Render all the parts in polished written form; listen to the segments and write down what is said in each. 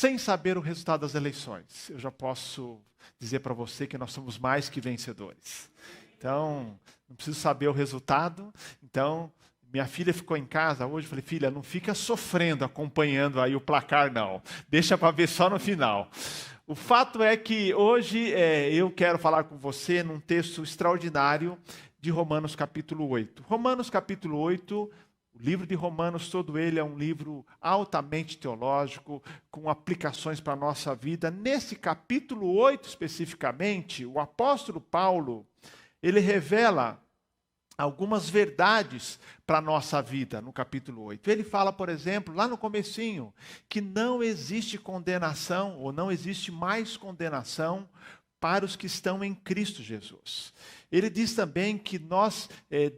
sem saber o resultado das eleições. Eu já posso dizer para você que nós somos mais que vencedores. Então, não preciso saber o resultado. Então, minha filha ficou em casa hoje, falei, filha, não fica sofrendo, acompanhando aí o placar, não. Deixa para ver só no final. O fato é que hoje eu quero falar com você num texto extraordinário de Romanos capítulo 8. Romanos capítulo 8, o livro de Romanos, todo ele é um livro altamente teológico, com aplicações para a nossa vida. Nesse capítulo 8 especificamente, o apóstolo Paulo, ele revela algumas verdades para a nossa vida no capítulo 8. Ele fala, por exemplo, lá no comecinho, que não existe condenação, ou não existe mais condenação para os que estão em Cristo Jesus. Ele diz também que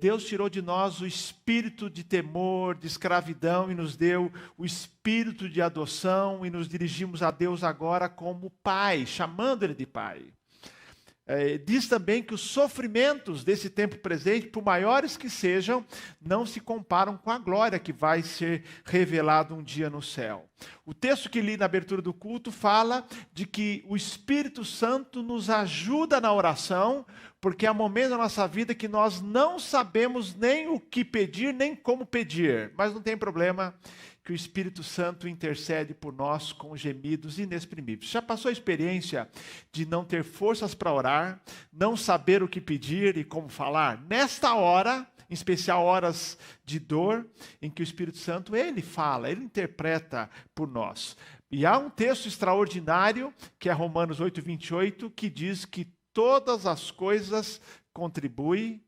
Deus tirou de nós o espírito de temor, de escravidão, e nos deu o espírito de adoção, e nos dirigimos a Deus agora como Pai, chamando Ele de Pai. Diz também que os sofrimentos desse tempo presente, por maiores que sejam, não se comparam com a glória que vai ser revelada um dia no céu. O texto que li na abertura do culto fala de que o Espírito Santo nos ajuda na oração, porque há momentos na nossa vida que nós não sabemos nem o que pedir, nem como pedir, mas não tem problema, que o Espírito Santo intercede por nós com gemidos inexprimíveis. Já passou a experiência de não ter forças para orar, não saber o que pedir e como falar? Nesta hora, em especial horas de dor, em que o Espírito Santo, ele fala, ele interpreta por nós. E há um texto extraordinário, que é Romanos 8:28, que diz que todas as coisas contribuem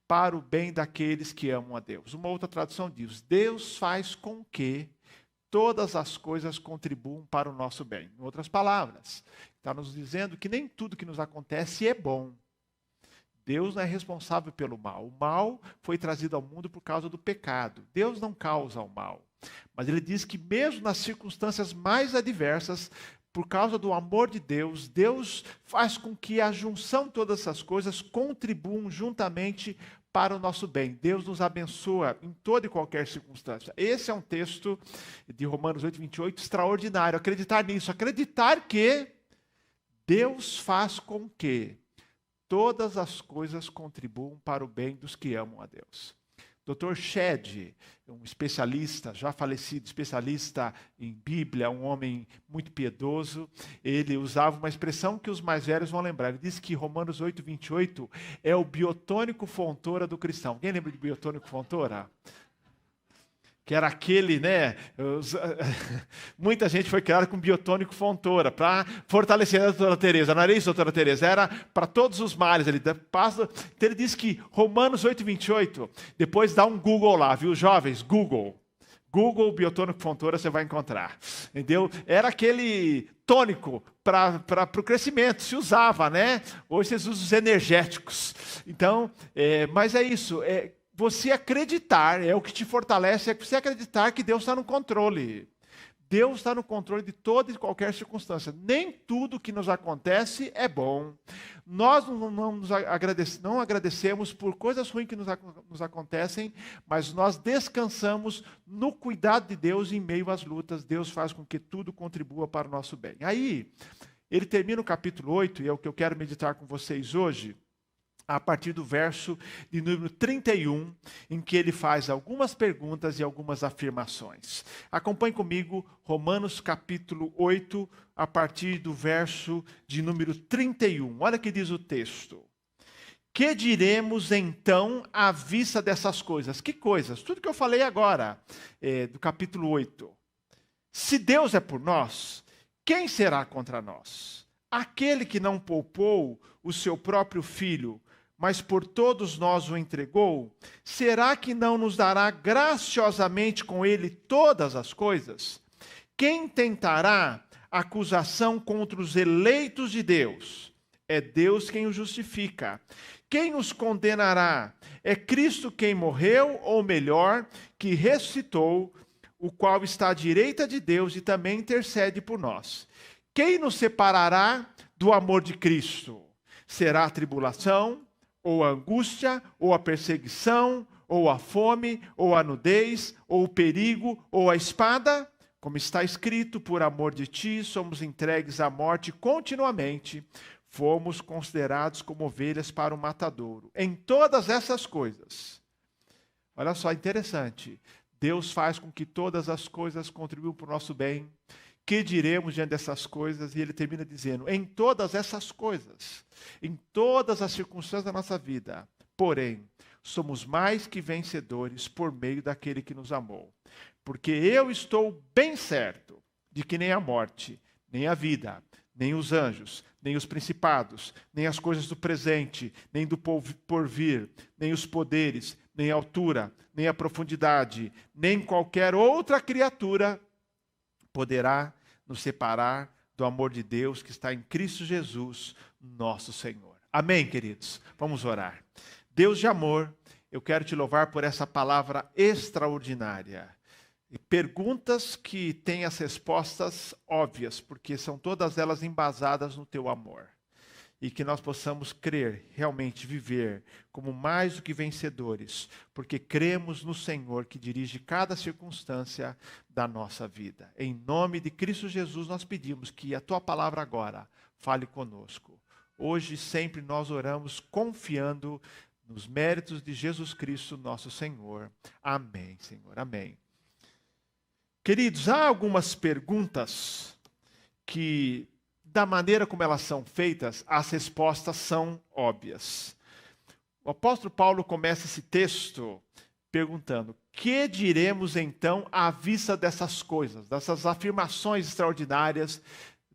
para o bem daqueles que amam a Deus. Uma outra tradução diz, Deus faz com que todas as coisas contribuam para o nosso bem. Em outras palavras, está nos dizendo que nem tudo que nos acontece é bom. Deus não é responsável pelo mal. O mal foi trazido ao mundo por causa do pecado. Deus não causa o mal. Mas ele diz que mesmo nas circunstâncias mais adversas, por causa do amor de Deus, Deus faz com que a junção de todas essas coisas contribuam juntamente para o nosso bem. Deus nos abençoa em toda e qualquer circunstância. Esse é um texto de Romanos 8:28 extraordinário. Acreditar nisso, acreditar que Deus faz com que todas as coisas contribuam para o bem dos que amam a Deus. Dr. Shedd, um especialista, já falecido, especialista em Bíblia, um homem muito piedoso, ele usava uma expressão que os mais velhos vão lembrar. Ele disse que Romanos 8:28 é o biotônico fontoura do cristão. Alguém lembra de biotônico fontoura? Que era aquele, né? Muita gente foi criada com biotônico fontoura para fortalecer a doutora Teresa. Não era isso, doutora Teresa? Era para todos os males. Então ele diz que Romanos 8:28, depois dá um Google lá, viu, jovens? Google biotônico fontoura, você vai encontrar. Entendeu? Era aquele tônico para o crescimento, se usava, né? Hoje vocês usam os energéticos. Então, mas é isso, você acreditar, é o que te fortalece, é você acreditar que Deus está no controle. Deus está no controle de toda e qualquer circunstância. Nem tudo que nos acontece é bom. Nós não agradecemos por coisas ruins que nos acontecem, mas nós descansamos no cuidado de Deus em meio às lutas. Deus faz com que tudo contribua para o nosso bem. Aí, ele termina o capítulo 8, e é o que eu quero meditar com vocês hoje, a partir do verso de número 31, em que ele faz algumas perguntas e algumas afirmações. Acompanhe comigo Romanos capítulo 8, a partir do verso de número 31. Olha o que diz o texto. Que diremos então à vista dessas coisas? Que coisas? Tudo que eu falei agora, do capítulo 8. Se Deus é por nós, quem será contra nós? Aquele que não poupou o seu próprio filho, mas por todos nós o entregou, será que não nos dará graciosamente com ele todas as coisas? Quem tentará acusação contra os eleitos de Deus? É Deus quem os justifica. Quem os condenará? É Cristo quem morreu, ou melhor, que ressuscitou, o qual está à direita de Deus e também intercede por nós. Quem nos separará do amor de Cristo? Será a tribulação, ou a angústia, ou a perseguição, ou a fome, ou a nudez, ou o perigo, ou a espada? Como está escrito, por amor de ti, somos entregues à morte continuamente, fomos considerados como ovelhas para o matadouro. Em todas essas coisas, olha só, interessante, Deus faz com que todas as coisas contribuam para o nosso bem. Que diremos diante dessas coisas? E ele termina dizendo, em todas essas coisas, em todas as circunstâncias da nossa vida, porém, somos mais que vencedores por meio daquele que nos amou. Porque eu estou bem certo de que nem a morte, nem a vida, nem os anjos, nem os principados, nem as coisas do presente, nem do porvir, nem os poderes, nem a altura, nem a profundidade, nem qualquer outra criatura poderá nos separar do amor de Deus que está em Cristo Jesus, nosso Senhor. Amém, queridos? Vamos orar. Deus de amor, eu quero te louvar por essa palavra extraordinária. Perguntas que têm as respostas óbvias, porque são todas elas embasadas no teu amor. E que nós possamos crer, realmente viver como mais do que vencedores, porque cremos no Senhor que dirige cada circunstância da nossa vida. Em nome de Cristo Jesus nós pedimos que a tua palavra agora fale conosco. Hoje e sempre nós oramos confiando nos méritos de Jesus Cristo, nosso Senhor. Amém, Senhor. Amém. Queridos, há algumas perguntas que, da maneira como elas são feitas, as respostas são óbvias. O apóstolo Paulo começa esse texto perguntando: que diremos então à vista dessas coisas, dessas afirmações extraordinárias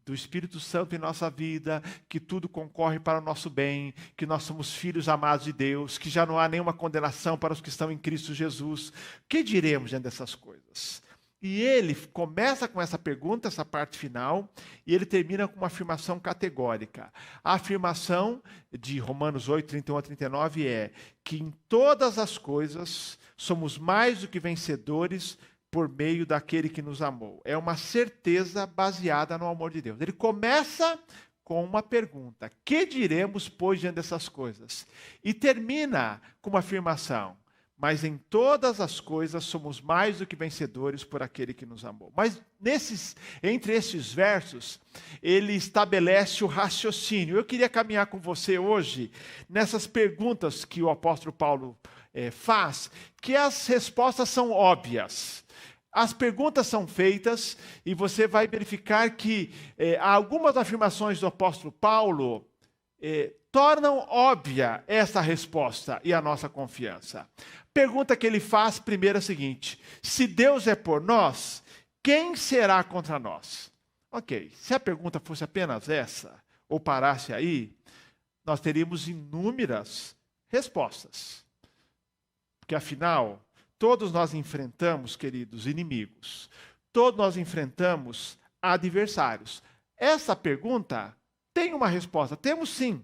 do Espírito Santo em nossa vida, que tudo concorre para o nosso bem, que nós somos filhos amados de Deus, que já não há nenhuma condenação para os que estão em Cristo Jesus. O que diremos diante dessas coisas? E ele começa com essa pergunta, essa parte final, e ele termina com uma afirmação categórica. A afirmação de Romanos 8, 31 a 39 é que em todas as coisas somos mais do que vencedores por meio daquele que nos amou. É uma certeza baseada no amor de Deus. Ele começa com uma pergunta: que diremos, pois, diante dessas coisas? E termina com uma afirmação: mas em todas as coisas somos mais do que vencedores por aquele que nos amou. Mas entre esses versos, ele estabelece o raciocínio. Eu queria caminhar com você hoje nessas perguntas que o apóstolo Paulo faz, que as respostas são óbvias. As perguntas são feitas e você vai verificar que algumas afirmações do apóstolo Paulo tornam óbvia essa resposta e a nossa confiança. Pergunta que ele faz primeiro é a seguinte: se Deus é por nós, quem será contra nós? Ok, se a pergunta fosse apenas essa, ou parasse aí, nós teríamos inúmeras respostas. Porque afinal, todos nós enfrentamos, queridos, inimigos. Todos nós enfrentamos adversários. Essa pergunta tem uma resposta. Temos sim.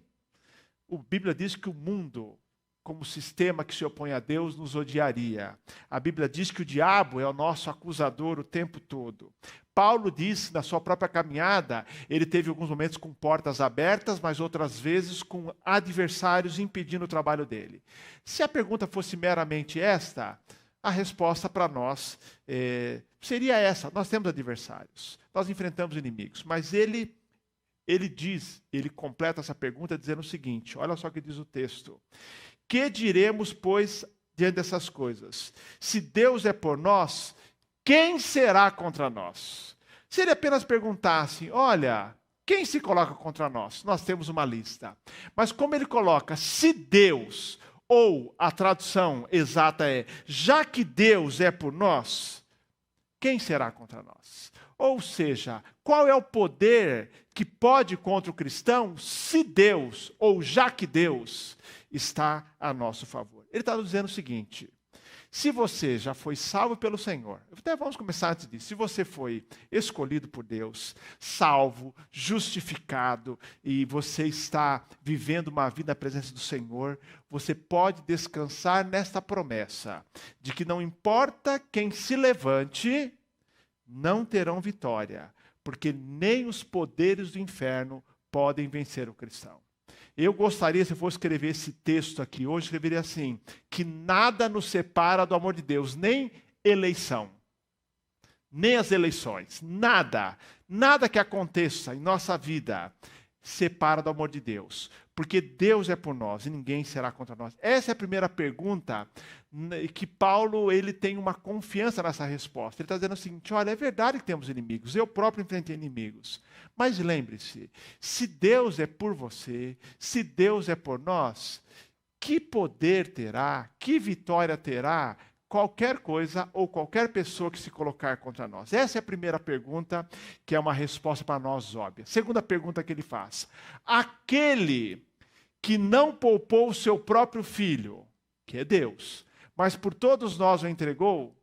A Bíblia diz que o mundo, como sistema que se opõe a Deus, nos odiaria. A Bíblia diz que o diabo é o nosso acusador o tempo todo. Paulo disse, na sua própria caminhada, ele teve alguns momentos com portas abertas, mas outras vezes com adversários impedindo o trabalho dele. Se a pergunta fosse meramente esta, a resposta para nós seria essa: nós temos adversários, nós enfrentamos inimigos. Mas ele completa essa pergunta dizendo o seguinte: olha só o que diz o texto. Que diremos, pois, diante dessas coisas? Se Deus é por nós, quem será contra nós? Se ele apenas perguntasse: olha, quem se coloca contra nós? Nós temos uma lista. Mas como ele coloca, se Deus, ou a tradução exata é, já que Deus é por nós, quem será contra nós? Ou seja, qual é o poder que pode ir contra o cristão se Deus, ou já que Deus, está a nosso favor? Ele está nos dizendo o seguinte: se você já foi salvo pelo Senhor, até vamos começar antes disso, se você foi escolhido por Deus, salvo, justificado, e você está vivendo uma vida na presença do Senhor, você pode descansar nesta promessa, de que não importa quem se levante, não terão vitória, porque nem os poderes do inferno podem vencer o cristão. Eu gostaria, se eu fosse escrever esse texto aqui hoje, escreveria assim: que nada nos separa do amor de Deus, nem eleição, nem as eleições, nada que aconteça em nossa vida separa do amor de Deus, porque Deus é por nós e ninguém será contra nós. Essa é a primeira pergunta que Paulo ele tem uma confiança nessa resposta. Ele está dizendo o seguinte: olha, é verdade que temos inimigos, eu próprio enfrentei inimigos, mas lembre-se, se Deus é por você, se Deus é por nós, que poder terá, que vitória terá qualquer coisa ou qualquer pessoa que se colocar contra nós? Essa é a primeira pergunta, que é uma resposta para nós óbvia. Segunda pergunta que ele faz: aquele que não poupou o seu próprio filho, que é Deus, mas por todos nós o entregou,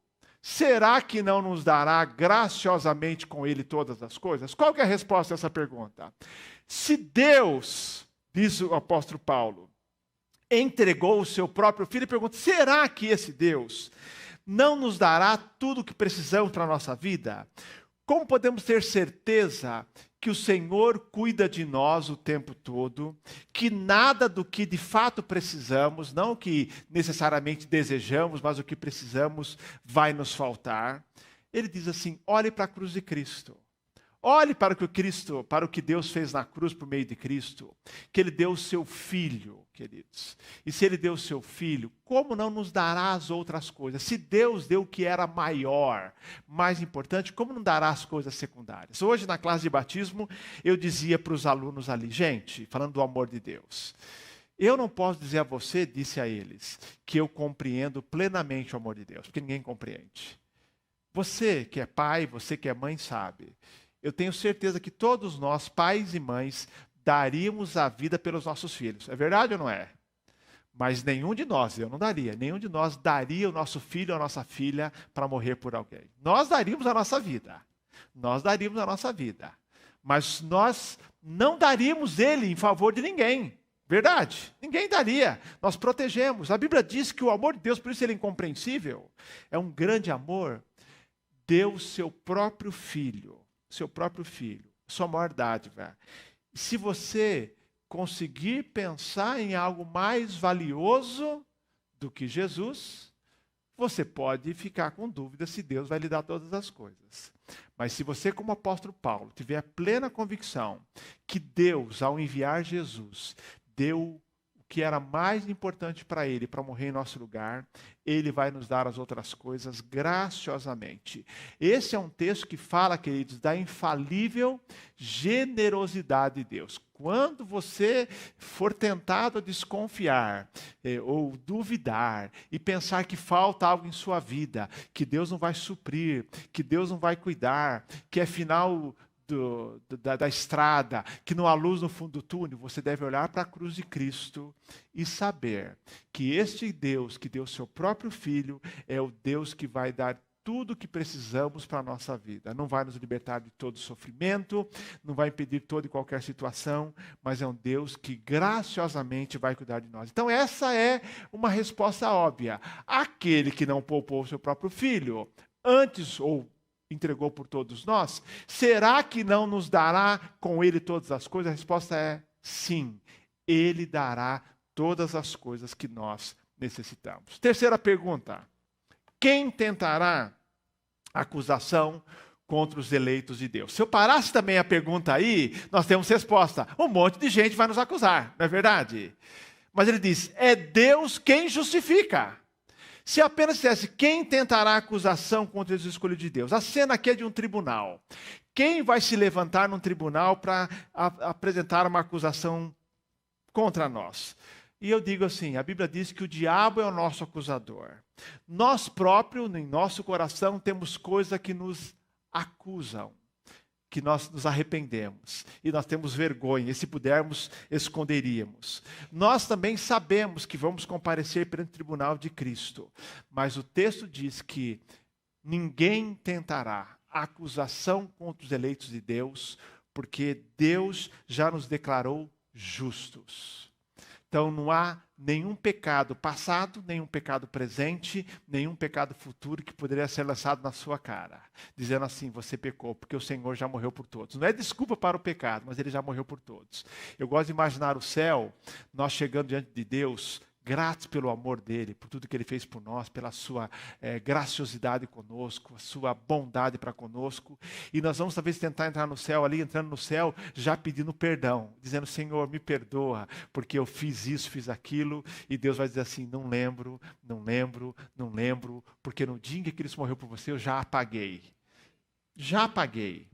será que não nos dará graciosamente com ele todas as coisas? Qual que é a resposta a essa pergunta? Se Deus, diz o apóstolo Paulo, entregou o seu próprio filho, e pergunta: será que esse Deus não nos dará tudo o que precisamos para a nossa vida? Como podemos ter certeza que o Senhor cuida de nós o tempo todo, que nada do que de fato precisamos, não o que necessariamente desejamos, mas o que precisamos vai nos faltar? Ele diz assim: olhe para a cruz de Cristo. Olhe para o que Deus fez na cruz por meio de Cristo, que Ele deu o seu Filho, queridos. E se Ele deu o seu Filho, como não nos dará as outras coisas? Se Deus deu o que era maior, mais importante, como não dará as coisas secundárias? Hoje, na classe de batismo, eu dizia para os alunos ali: gente, falando do amor de Deus, eu não posso dizer a você, disse a eles, que eu compreendo plenamente o amor de Deus, porque ninguém compreende. Você que é pai, você que é mãe, sabe. Eu tenho certeza que todos nós, pais e mães, daríamos a vida pelos nossos filhos. É verdade ou não é? Mas nenhum de nós, eu não daria, nenhum de nós daria o nosso filho ou a nossa filha para morrer por alguém. Nós daríamos a nossa vida. Nós daríamos a nossa vida. Mas nós não daríamos ele em favor de ninguém. Verdade? Ninguém daria. Nós protegemos. A Bíblia diz que o amor de Deus, por isso ele é incompreensível, é um grande amor, deu seu próprio filho, sua maior dádiva. E se você conseguir pensar em algo mais valioso do que Jesus, você pode ficar com dúvida se Deus vai lhe dar todas as coisas. Mas se você, como apóstolo Paulo, tiver a plena convicção que Deus, ao enviar Jesus, deu o que era mais importante para ele, para morrer em nosso lugar, ele vai nos dar as outras coisas graciosamente. Esse é um texto que fala, queridos, da infalível generosidade de Deus. Quando você for tentado a desconfiar, ou duvidar, e pensar que falta algo em sua vida, que Deus não vai suprir, que Deus não vai cuidar, que é final da estrada, que não há luz no fundo do túnel, você deve olhar para a cruz de Cristo e saber que este Deus que deu seu próprio Filho é o Deus que vai dar tudo o que precisamos para a nossa vida. Não vai nos libertar de todo sofrimento, não vai impedir toda e qualquer situação, mas é um Deus que graciosamente vai cuidar de nós. Então essa é uma resposta óbvia. Aquele que não poupou o seu próprio Filho, antes ou entregou por todos nós, será que não nos dará com ele todas as coisas? A resposta é sim, ele dará todas as coisas que nós necessitamos. Terceira pergunta: quem tentará acusação contra os eleitos de Deus? Se eu parasse também a pergunta aí, nós temos resposta. Um monte de gente vai nos acusar, não é verdade? Mas ele diz: é Deus quem justifica. Se apenas dissesse: quem tentará acusação contra os escolhidos de Deus? A cena aqui é de um tribunal. Quem vai se levantar num tribunal para apresentar uma acusação contra nós? E eu digo assim, a Bíblia diz que o diabo é o nosso acusador. Nós próprios, em nosso coração, temos coisas que nos acusam, que nós nos arrependemos, e nós temos vergonha, e se pudermos, esconderíamos. Nós também sabemos que vamos comparecer perante o tribunal de Cristo, mas o texto diz que ninguém tentará acusação contra os eleitos de Deus, porque Deus já nos declarou justos. Então não há nenhum pecado passado, nenhum pecado presente, nenhum pecado futuro que poderia ser lançado na sua cara, dizendo assim: você pecou, porque o Senhor já morreu por todos. Não é desculpa para o pecado, mas ele já morreu por todos. Eu gosto de imaginar o céu, nós chegando diante de Deus, gratos pelo amor dele, por tudo que ele fez por nós, pela sua graciosidade conosco, a sua bondade para conosco. E nós vamos talvez tentar entrar no céu ali, entrando no céu, já pedindo perdão, dizendo: Senhor, me perdoa, porque eu fiz isso, fiz aquilo. E Deus vai dizer assim: não lembro, não lembro, não lembro, porque no dia em que Cristo morreu por você, eu já apaguei. Já apaguei.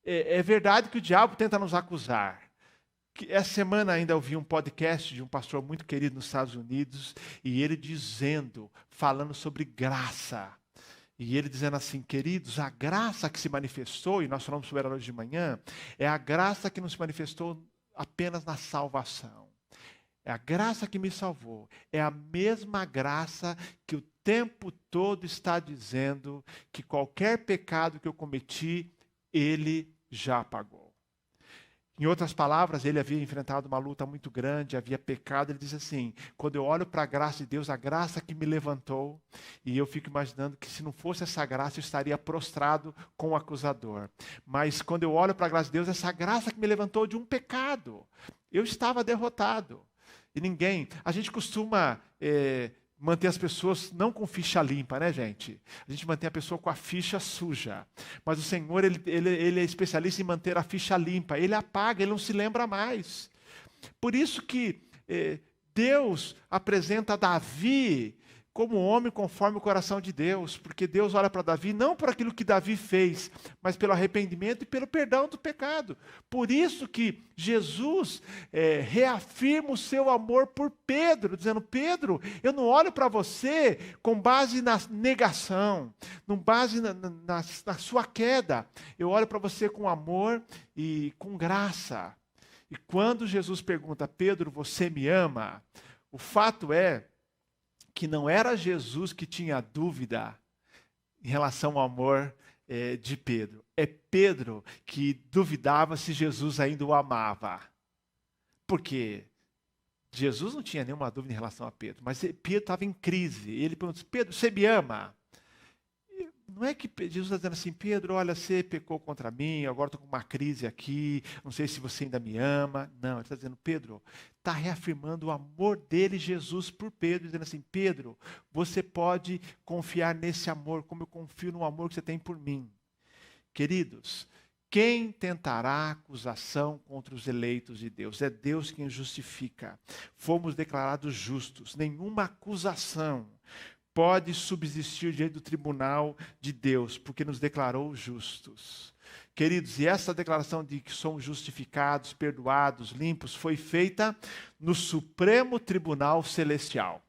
É verdade que o diabo tenta nos acusar. Essa semana ainda ouvi um podcast de um pastor muito querido nos Estados Unidos, e ele falando sobre graça. E ele dizendo assim: queridos, a graça que se manifestou, e nós falamos sobre ela hoje de manhã, é a graça que não se manifestou apenas na salvação. É a graça que me salvou. É a mesma graça que o tempo todo está dizendo que qualquer pecado que eu cometi, ele já pagou. Em outras palavras, ele havia enfrentado uma luta muito grande, havia pecado. Ele diz assim: quando eu olho para a graça de Deus, a graça que me levantou, e eu fico imaginando que se não fosse essa graça, eu estaria prostrado com o acusador. Mas quando eu olho para a graça de Deus, essa graça que me levantou de um pecado, eu estava derrotado. E a gente costuma manter as pessoas não com ficha limpa, né, gente? A gente mantém a pessoa com a ficha suja. Mas o Senhor, ele é especialista em manter a ficha limpa. Ele apaga, ele não se lembra mais. Por isso que Deus apresenta Davi como um homem conforme o coração de Deus, porque Deus olha para Davi não por aquilo que Davi fez, mas pelo arrependimento e pelo perdão do pecado. Por isso que Jesus reafirma o seu amor por Pedro, dizendo: Pedro, eu não olho para você com base na negação, com base na sua queda. Eu olho para você com amor e com graça. E quando Jesus pergunta: Pedro, você me ama? O fato é que não era Jesus que tinha dúvida em relação ao amor de Pedro. É Pedro que duvidava se Jesus ainda o amava. Porque Jesus não tinha nenhuma dúvida em relação a Pedro, mas Pedro estava em crise. Ele perguntou: Pedro, você me ama? Não é que Jesus está dizendo assim: Pedro, olha, você pecou contra mim, agora estou com uma crise aqui, não sei se você ainda me ama. Não, ele está dizendo: Pedro, está reafirmando o amor dele, Jesus, por Pedro, dizendo assim: Pedro, você pode confiar nesse amor, como eu confio no amor que você tem por mim. Queridos, quem tentará acusação contra os eleitos de Deus? É Deus quem justifica. Fomos declarados justos, nenhuma acusação pode subsistir diante do tribunal de Deus, porque nos declarou justos. Queridos, e essa declaração de que somos justificados, perdoados, limpos, foi feita no Supremo Tribunal Celestial.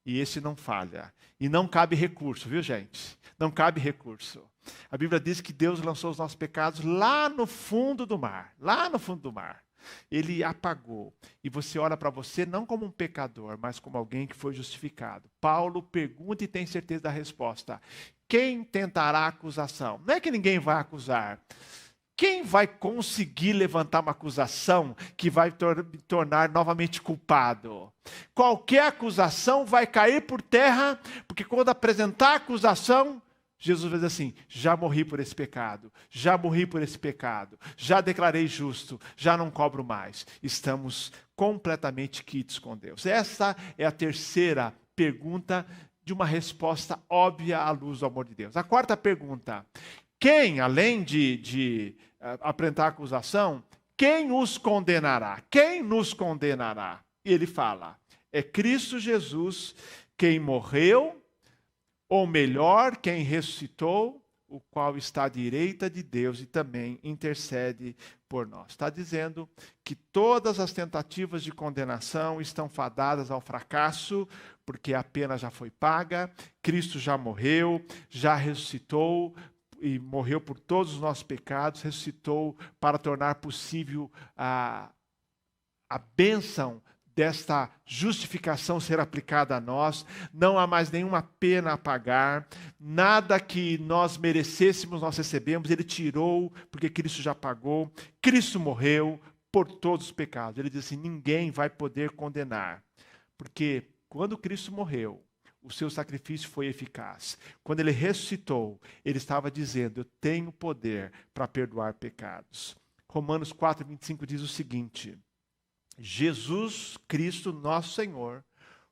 E esse não falha. E não cabe recurso, viu, gente? Não cabe recurso. A Bíblia diz que Deus lançou os nossos pecados lá no fundo do mar. Lá no fundo do mar. Ele apagou. E você olha para você não como um pecador, mas como alguém que foi justificado. Paulo pergunta e tem certeza da resposta: quem tentará acusação? Não é que ninguém vai acusar. Quem vai conseguir levantar uma acusação que vai me tornar novamente culpado? Qualquer acusação vai cair por terra, porque quando apresentar a acusação, Jesus vai dizer assim: já morri por esse pecado, já morri por esse pecado, já declarei justo, já não cobro mais. Estamos completamente quites com Deus. Essa é a terceira pergunta de uma resposta óbvia à luz do amor de Deus. A quarta pergunta: quem, além de apresentar a acusação, quem os condenará? Quem nos condenará? E ele fala: é Cristo Jesus quem morreu, ou melhor, quem ressuscitou, o qual está à direita de Deus e também intercede por nós. Está dizendo que todas as tentativas de condenação estão fadadas ao fracasso, porque a pena já foi paga, Cristo já morreu, já ressuscitou e morreu por todos os nossos pecados, ressuscitou para tornar possível a bênção desta justificação ser aplicada a nós. Não há mais nenhuma pena a pagar, nada que nós merecêssemos nós recebemos, ele tirou, porque Cristo já pagou, Cristo morreu por todos os pecados. Ele diz assim: ninguém vai poder condenar, porque quando Cristo morreu, o seu sacrifício foi eficaz. Quando ele ressuscitou, ele estava dizendo: eu tenho poder para perdoar pecados. Romanos 4:25 diz o seguinte: Jesus Cristo, nosso Senhor,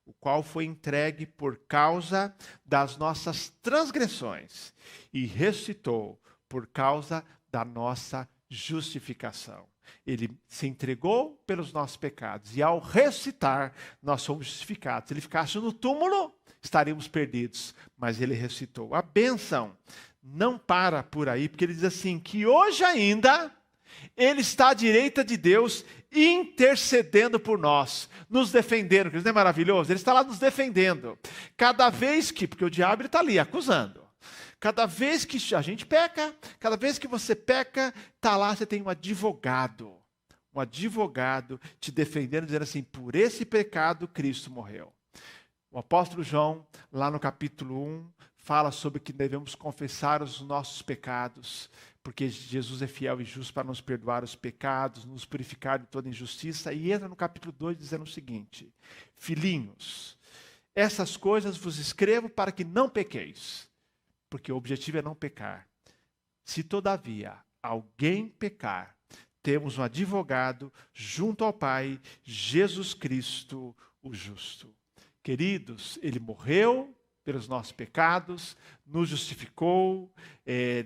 o qual foi entregue por causa das nossas transgressões e ressuscitou por causa da nossa justificação. Ele se entregou pelos nossos pecados e ao ressuscitar nós somos justificados. Se ele ficasse no túmulo, estaríamos perdidos, mas ele ressuscitou. A bênção não para por aí, porque ele diz assim, que hoje ainda ele está à direita de Deus, intercedendo por nós, nos defendendo. Não é maravilhoso? Ele está lá nos defendendo. Cada vez que, porque o diabo está ali acusando. Cada vez que a gente peca, cada vez que você peca, está lá, você tem um advogado te defendendo, dizendo assim, por esse pecado Cristo morreu. O apóstolo João, lá no capítulo 1, fala sobre que devemos confessar os nossos pecados, porque Jesus é fiel e justo para nos perdoar os pecados, nos purificar de toda injustiça, e entra no capítulo 2 dizendo o seguinte, filhinhos, essas coisas vos escrevo para que não pequeis, porque o objetivo é não pecar. Se todavia alguém pecar, temos um advogado junto ao Pai, Jesus Cristo, o justo. Queridos, ele morreu pelos nossos pecados, nos justificou,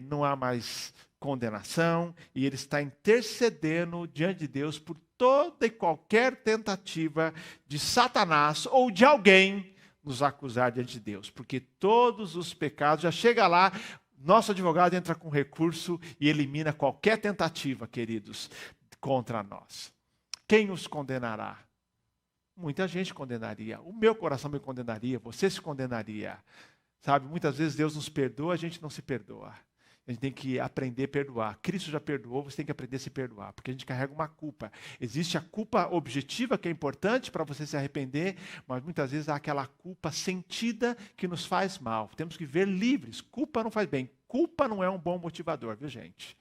não há mais condenação, e ele está intercedendo diante de Deus por toda e qualquer tentativa de Satanás ou de alguém nos acusar diante de Deus, porque todos os pecados, já chega lá, nosso advogado entra com recurso e elimina qualquer tentativa, queridos, contra nós. Quem os condenará? Muita gente condenaria. O meu coração me condenaria, você se condenaria. Sabe, muitas vezes Deus nos perdoa, a gente não se perdoa. A gente tem que aprender a perdoar. Cristo já perdoou, você tem que aprender a se perdoar, porque a gente carrega uma culpa. Existe a culpa objetiva, que é importante para você se arrepender, mas muitas vezes há aquela culpa sentida que nos faz mal. Temos que viver livres. Culpa não faz bem. Culpa não é um bom motivador, viu, gente?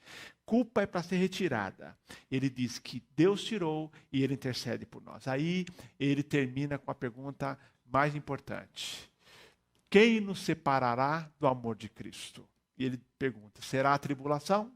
Culpa é para ser retirada. Ele diz que Deus tirou e ele intercede por nós. Aí ele termina com a pergunta mais importante. Quem nos separará do amor de Cristo? E ele pergunta, será a tribulação,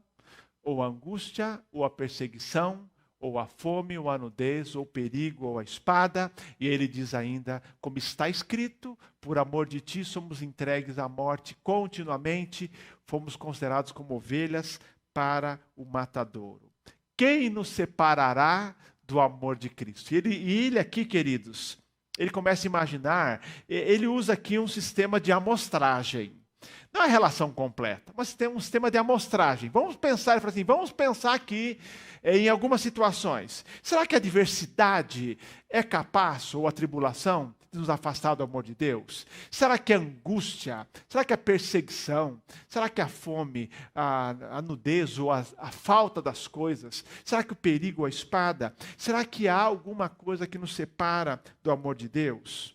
ou a angústia, ou a perseguição, ou a fome, ou a nudez, ou o perigo, ou a espada? E ele diz ainda, como está escrito, por amor de ti somos entregues à morte continuamente, fomos considerados como ovelhas para o matadouro. Quem nos separará do amor de Cristo? E ele aqui, queridos, ele começa a imaginar, ele usa aqui um sistema de amostragem. Não é relação completa, mas tem um sistema de amostragem. Vamos pensar, vamos pensar aqui em algumas situações. Será que a adversidade é capaz, ou a tribulação, de nos afastar do amor de Deus? Será que a angústia, será que a perseguição, será que a fome, a nudez ou a falta das coisas, será que o perigo ou a espada, será que há alguma coisa que nos separa do amor de Deus?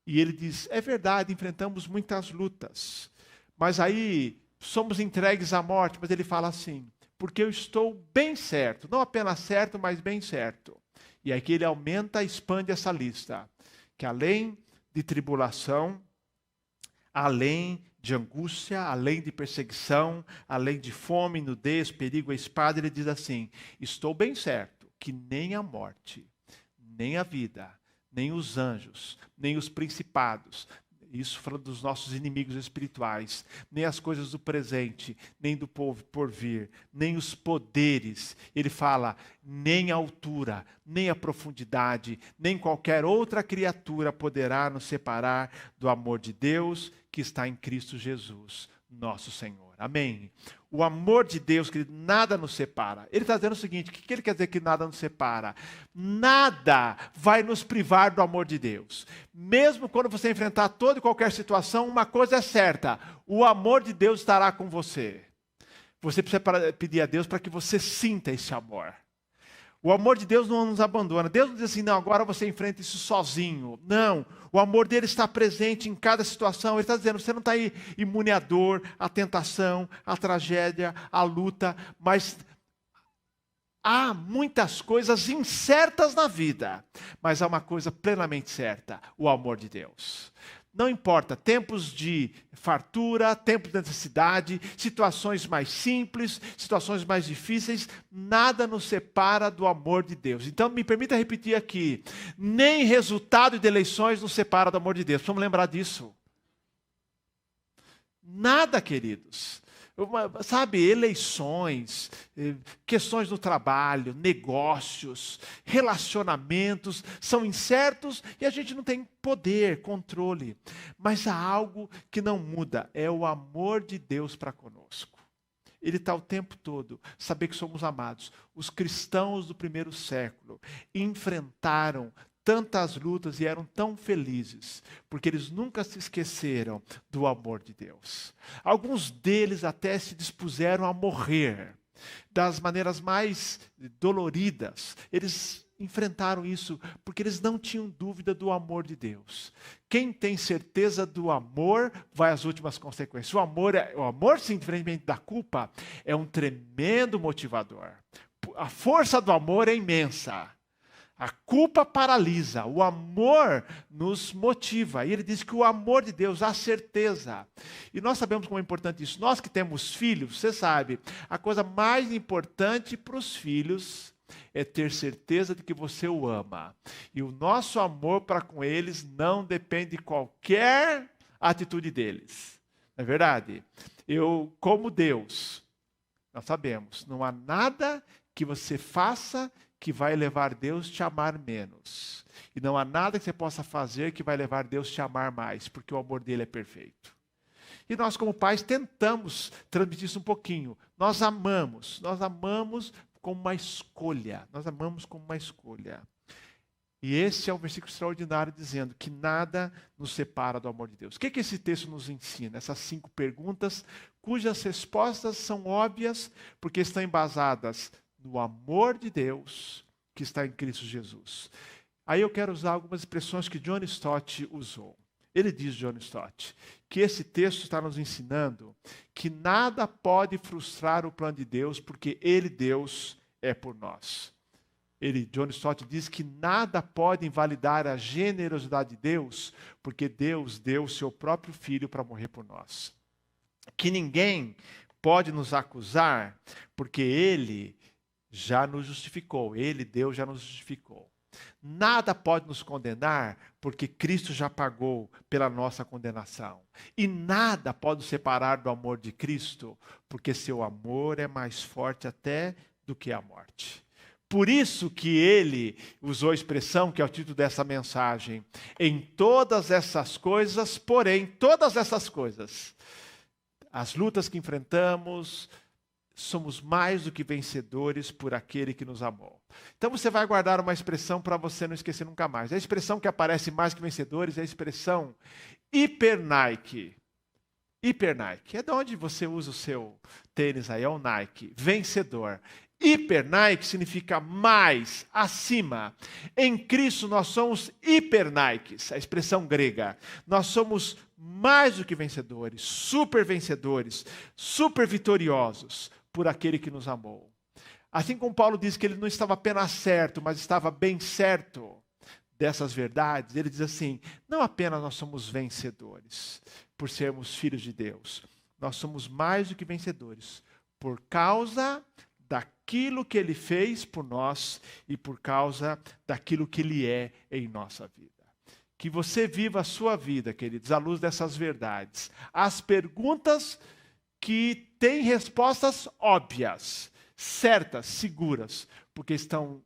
E ele diz, é verdade, enfrentamos muitas lutas, mas aí somos entregues à morte. Mas ele fala assim, porque eu estou bem certo, não apenas certo, mas bem certo. E aqui ele aumenta, expande essa lista, que além de tribulação, além de angústia, além de perseguição, além de fome, nudez, perigo, espada, ele diz assim, estou bem certo que nem a morte, nem a vida, nem os anjos, nem os principados, isso falando dos nossos inimigos espirituais, nem as coisas do presente, nem do porvir, nem os poderes. Ele fala, nem a altura, nem a profundidade, nem qualquer outra criatura poderá nos separar do amor de Deus que está em Cristo Jesus, nosso Senhor. Amém? O amor de Deus, querido, nada nos separa. Ele está dizendo o seguinte, o que ele quer dizer que nada nos separa? Nada vai nos privar do amor de Deus. Mesmo quando você enfrentar toda e qualquer situação, uma coisa é certa, o amor de Deus estará com você. Você precisa pedir a Deus para que você sinta esse amor. O amor de Deus não nos abandona. Deus não diz assim, não, agora você enfrenta isso sozinho. Não, o amor dele está presente em cada situação. Ele está dizendo, você não está imune à dor, à tentação, à tragédia, à luta, mas há muitas coisas incertas na vida, mas há uma coisa plenamente certa, o amor de Deus. Não importa, tempos de fartura, tempos de necessidade, situações mais simples, situações mais difíceis, nada nos separa do amor de Deus. Então, me permita repetir aqui, nem resultado de eleições nos separa do amor de Deus. Vamos lembrar disso. Nada, queridos. Sabe, eleições, questões no trabalho, negócios, relacionamentos são incertos e a gente não tem poder, controle. Mas há algo que não muda, é o amor de Deus para conosco. Ele está o tempo todo, saber que somos amados. Os cristãos do primeiro século enfrentaram tantas lutas e eram tão felizes, porque eles nunca se esqueceram do amor de Deus. Alguns deles até se dispuseram a morrer das maneiras mais doloridas. Eles enfrentaram isso porque eles não tinham dúvida do amor de Deus. Quem tem certeza do amor vai às últimas consequências. O amor, sim, diferentemente da culpa, é um tremendo motivador. A força do amor é imensa. A culpa paralisa, o amor nos motiva. E ele diz que o amor de Deus, a certeza. E nós sabemos como é importante isso. Nós que temos filhos, você sabe, a coisa mais importante para os filhos é ter certeza de que você o ama. E o nosso amor para com eles não depende de qualquer atitude deles. Não é verdade? Eu, como Deus, nós sabemos, não há nada que você faça que vai levar Deus a te amar menos. E não há nada que você possa fazer que vai levar Deus a te amar mais, porque o amor dele é perfeito. E nós, como pais, tentamos transmitir isso um pouquinho. Nós amamos como uma escolha. Nós amamos como uma escolha. E esse é um versículo extraordinário dizendo que nada nos separa do amor de Deus. O que esse texto nos ensina? Essas 5 perguntas, cujas respostas são óbvias, porque estão embasadas no amor de Deus que está em Cristo Jesus. Aí eu quero usar algumas expressões que John Stott usou. Ele diz, John Stott, que esse texto está nos ensinando que nada pode frustrar o plano de Deus, porque Ele, Deus, é por nós. John Stott diz que nada pode invalidar a generosidade de Deus, porque Deus deu o seu próprio Filho para morrer por nós. Que ninguém pode nos acusar, porque Ele já nos justificou. Ele, Deus, já nos justificou. Nada pode nos condenar, porque Cristo já pagou pela nossa condenação. E nada pode nos separar do amor de Cristo, porque seu amor é mais forte até do que a morte. Por isso que ele usou a expressão, que é o título dessa mensagem, em todas essas coisas, porém, todas essas coisas, as lutas que enfrentamos, somos mais do que vencedores por aquele que nos amou. Então você vai guardar uma expressão para você não esquecer nunca mais. A expressão que aparece mais que vencedores é a expressão hiper-Nike. Hiper-Nike. É de onde você usa o seu tênis aí, é o Nike. Vencedor. Hiper-Nike significa mais, acima. Em Cristo nós somos hiper-Nikes, a expressão grega. Nós somos mais do que vencedores, super vitoriosos por aquele que nos amou. Assim como Paulo diz que ele não estava apenas certo, mas estava bem certo dessas verdades, ele diz assim, não apenas nós somos vencedores por sermos filhos de Deus, nós somos mais do que vencedores por causa daquilo que Ele fez por nós e por causa daquilo que Ele é em nossa vida. Que você viva a sua vida, queridos, à luz dessas verdades. As perguntas que têm respostas óbvias, certas, seguras, porque estão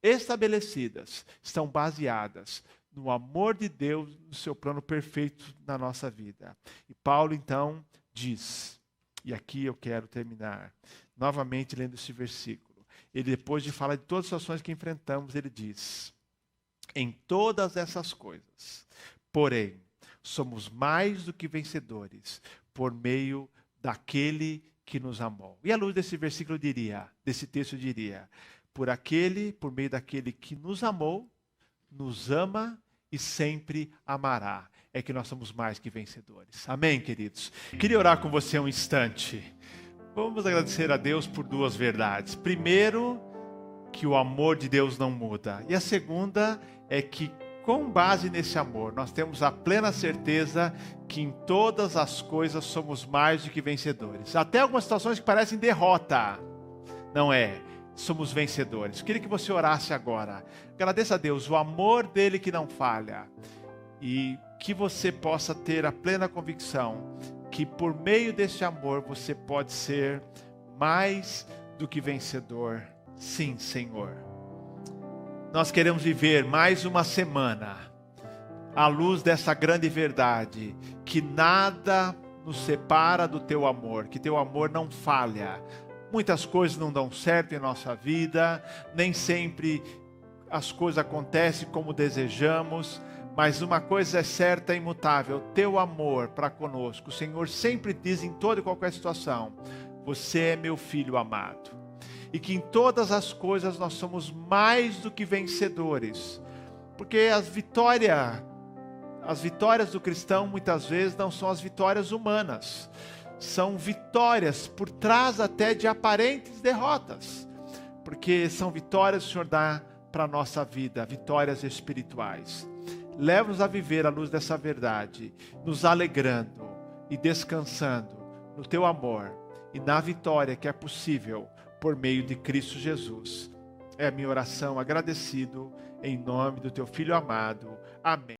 estabelecidas, estão baseadas no amor de Deus, no seu plano perfeito na nossa vida. E Paulo, então, diz, e aqui eu quero terminar, novamente lendo esse versículo. Ele, depois de falar de todas as situações que enfrentamos, ele diz, em todas essas coisas, porém, somos mais do que vencedores, por meio daquele que nos amou. E à luz desse versículo desse texto eu diria, por meio daquele que nos amou, nos ama e sempre amará. É que nós somos mais que vencedores. Amém, queridos? Queria orar com você um instante. Vamos agradecer a Deus por 2 verdades. Primeiro, que o amor de Deus não muda. E a segunda é que com base nesse amor, nós temos a plena certeza que em todas as coisas somos mais do que vencedores. Até algumas situações que parecem derrota, não é? Somos vencedores. Queria que você orasse agora. Agradeça a Deus o amor dele que não falha. E que você possa ter a plena convicção que por meio desse amor você pode ser mais do que vencedor. Sim, Senhor. Nós queremos viver mais uma semana à luz dessa grande verdade, que nada nos separa do teu amor, que teu amor não falha. Muitas coisas não dão certo em nossa vida, nem sempre as coisas acontecem como desejamos, mas uma coisa é certa e imutável: teu amor para conosco. O Senhor sempre diz em toda e qualquer situação: você é meu filho amado. E que em todas as coisas nós somos mais do que vencedores. Porque as vitórias do cristão muitas vezes não são as vitórias humanas. São vitórias por trás até de aparentes derrotas. Porque são vitórias que o Senhor dá para a nossa vida, vitórias espirituais. Leva-nos a viver à luz dessa verdade, nos alegrando e descansando no teu amor e na vitória que é possível por meio de Cristo Jesus. É a minha oração, agradecido em nome do teu Filho amado. Amém.